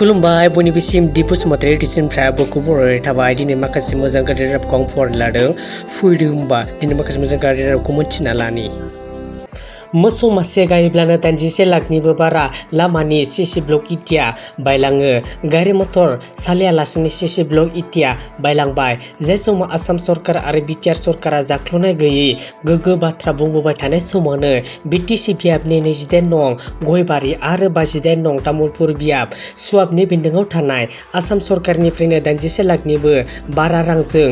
खुलुमबाय बयनिबोसिम दिपु बसुमतारी दिसिमफ्रा बखौ बरायनाय थाबाय दिनै माखासे मोजां गाज्रि रादाबखौ आं फरायनो लादों फैदो होमबा दिनै माखासे मोजां गाज्रि रादाबखौ मोनथिना लानि मोसौ मासे गायोब्लानो 86 लाखनिबो बारा लामानि सिसि ब्लक इटाया बायलाङो गारि मटर सालायालासिनो सिसि ब्लक इटाया बायलांबाय जाय समाव आसाम सरकार आरो बिटिआर सरकारा जाख्ल'नाय गैयै गोग्गो बाथ्रा बुंबोबाय थानाय समावनो बिटिसि बियाबनि 28 नं गयबारि आरो 58 नं तामुलपुर बियाब सुवाबनि बेन्दोङाव थानाय आसाम सरकारनिफ्रायनो 86 लाखनिबो बारा रांजों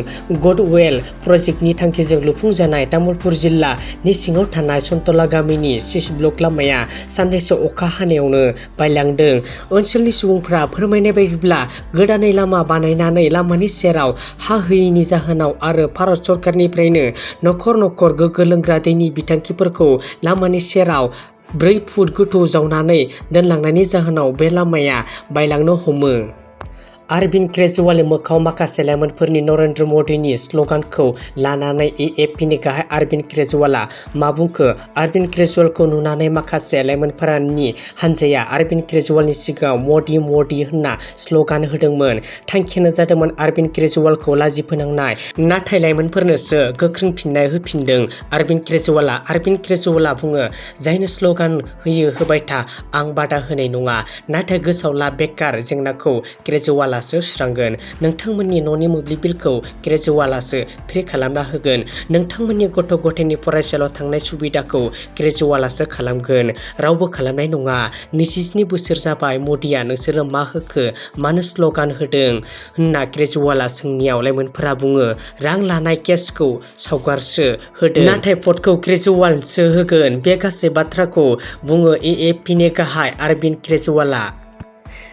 गडवेल प्रजेक्टनि थांखिजों लुफुंजानाय तामुलपुर जिल्लानि सिङाव थानाय सन्तला गामिनि सिसि ब्लक लामाया साननैसो अखा हानायावनो बायलांदों। ओनसोलनि सुबुंफ्रा फोरमायनाय बायदिब्ला गोदानै लामा बानायनानै लामानि सेराव हा होयैनि जाहोनाव आरो भारत सरकारनिफ्रायनो नखर नखर गोग्गो लोंग्रा दैनि बिथांखिफोरखौ लामानि सेराव 4 फुट गोथौ जावनानै दोनलांनायनि जाहोनाव बे लामाया बायलांनो हमो। अरविंद केजरीवालनि मोखाङाव माखासे लाइमोनफोरनि नरेन्द्र मदिनि स्लगानखौ लानानै एएपीनि गाहाय अरविंद केजरीवालआ मा बुंखो? अरविंद केजरीवालखौ नुनानै माखासे लाइमोनफोरनि हानजाया अरविंद केजरीवालनि सिगाङाव मदि मदि होनना स्लगान होदोंमोन। थांखियानो जादोंमोन अरविंद केजरीवालखौ लाजि फोनांनाय, नाथाय लाइमोनफोरनोसो गोख्रों फिननाय होफिनदों अरविंद केजरीवालआ बुङो, जायनो स्लगान होयो होबाय था, आं बादा होनाय नङा, नाथाय गोसोआव ला बेकार जेंनाखौ केजरीवालआ सुस्रांगोन। नोंथांमोननि न'नि मोब्लिब बिलखौ केजरीवालआसो फ्रि खालामना होगोन। नोंथांमोननि गथ' गथायनि फरायसालियाव थांनाय सुबिदाखौ केजरीवालआसो खालामगोन, रावबो खालामनाय नङा। 27 बोसोर जाबाय मदिया नोंसोरो मा होखो, मानो स्लगान होदों होनना केजरीवालआ सोंनायाव लाइमोनफोरा बुङो, रां लानाय केसखौ सावगारसो होदों, नाथाय भटखौ केजरीवालसो होगोन। बे गासै बाथ्राखौ बुङो एएपीनि गाहाय अरविंद केजरीवालआ।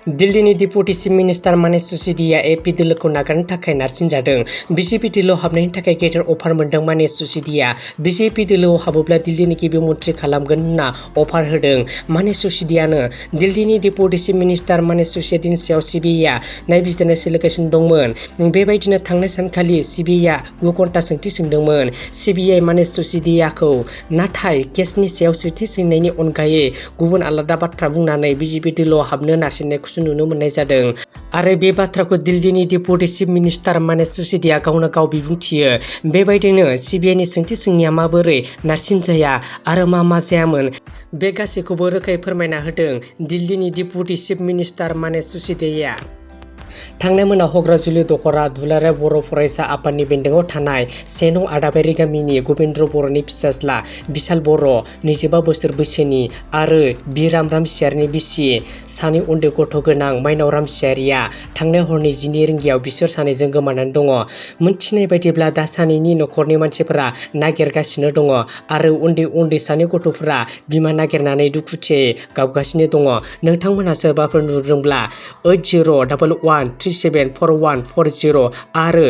दिल्लीनि डेपुटि चिफ मिनिस्टार मनीष सिसोदियाया एपी दोलोखौ नागारनो थाखाय नारसिनजादों। बिजेपि दोलोआव हाबनायनि थाखाय गेदेर अफार मोनदों मनीष सिसोदियाया बिजेपि दोलोआव हाबोब्ला दिल्लीनि गिबि मन्थ्रि खालामगोन होनना अफार होदों। मनीष सिसोदियानो दिल्लीनि डेपुटि चिफ मिनिस्टार मनीष सिसोदियानि सायाव सीबीआईआ नायबिजिरनाय सोलिगासिनो दंमोन। बेबायदिनो थांनाय सानखालि सीबीआईआ 9 घन्टा सोंथि सोंदोंमोन सीबीआई मनीष सिसोदियाखौ, नाथाय केसनि सायाव सोंथि सोंनायनि अनगायै गुबुन आलादा बाथ्रा बुंनानै बिजेपि दोलोआव हाबनो नारसिननायखौ नुनो मोननाय जादों। आरो बे बाथ्राखौ दिल्लीनि डेपुटि चिफ मिनिस्टार मनीष सिसोदियाया गावनो गाव बिबुंथियो। बेबायदिनो सीबीआईनि सोंथि सोंनाया माबोरै नारसिनजाया आरो मा जायामोन, बे गासैखौबो रोखायै फोरमायना होदों दिल्लीनि डेपुटि चिफ मिनिस्टार मनीष सिसोदियाया। थांनाय मोनायाव हग्राजुलि दख'रा दुलाराय बर' फरायसा आफादनि बेन्दोङाव थानाय 1 नं आदाबारि गामिनि गबिन्द्र बर'नि फिसाज्ला बिशाल बर', 25 बोसोर बैसोनि आरो बिराम रामसियारिनि बिसि, सानै उन्दै गथ' गोनां माइनाव रामसियारिया थांनाय हरनि 12 रिंगायाव बिसोर सानैजों गोमानानै दङ। मोनथिनाय बायदिब्ला दा सानैनि नखरनि मानसिफोरा नागिरगासिनो दङ आरो उन्दै सानै गथ'फोरा बिमा नागिरनानै दुखुथियै गाबगासिनो दङ। नोंथांमोनहा सोरबाफोर नुदोंब्ला 8011374140 आरो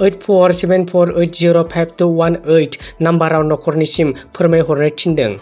8474805218 नाम्बाराव नखरनिसिम फोरमायहरनो थिनदों।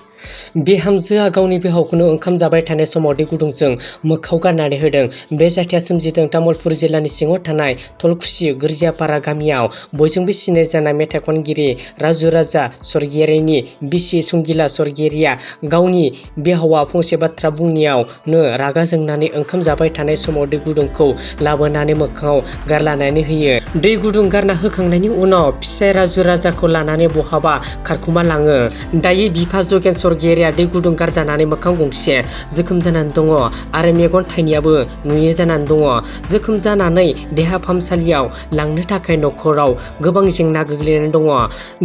बिहामजोआ गावनि बिहावखौनो ओंखाम जाबाय थानाय समाव दै गुदुंजों मोखाव गारनानै होदों। बे जाथाया सोमजिदों तामुलपुर जिल्लानि सिङाव थानाय थलकुसि गोरजियापारा गामियाव। बयजोंबो सिनायजानाय मेथाइ खनगिरि राजु राजा स्वर्गियारिनि बिसि संगिला स्वर्गियारिया गावनि बिहावा फंसे बाथ्रा बुंनायावनो रागा जोंनानै ओंखाम जाबाय थानाय समाव दै गुदुंखौ लाबोनानै मोखाङाव गारलानानै होयो। दै गुदुं गारना होखांनायनि उनाव फिसाय राजु राजाखौ लानानै बहाबा खारखुमा लाङो। दायो बिफा जगेन स्वर्गियारिया दै गुदुं गारजानानै मोखां गंसे जोखोम जानानै दङ आरो मेगन थाइनैयाबो नुयै जानानै दङ। जोखोम जानानै देहा फाहामसालियाव लांनो थाखाय नखराव गोबां जेंना गोग्लैनानै दङ।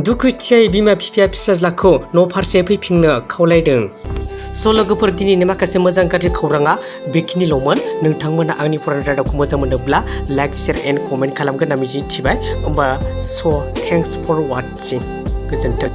दुखुथियै बिमा बिफाया फिसाज्लाखौ न'फारसे फैफिननो खावलायदों। लोगोफोर, दिनैनि माखासे मोजां गाज्रि खौराङा बेखिनिल'मोन। नोंथांमोना आंनि फरायनाय रादाबखौ मोजां मोनदोंब्ला लाइक, शेयार एन्ड कमेन्ट खालामगोन होनना मिजिंथिबाय। Thanks four वाचिं। गोजोन्थों।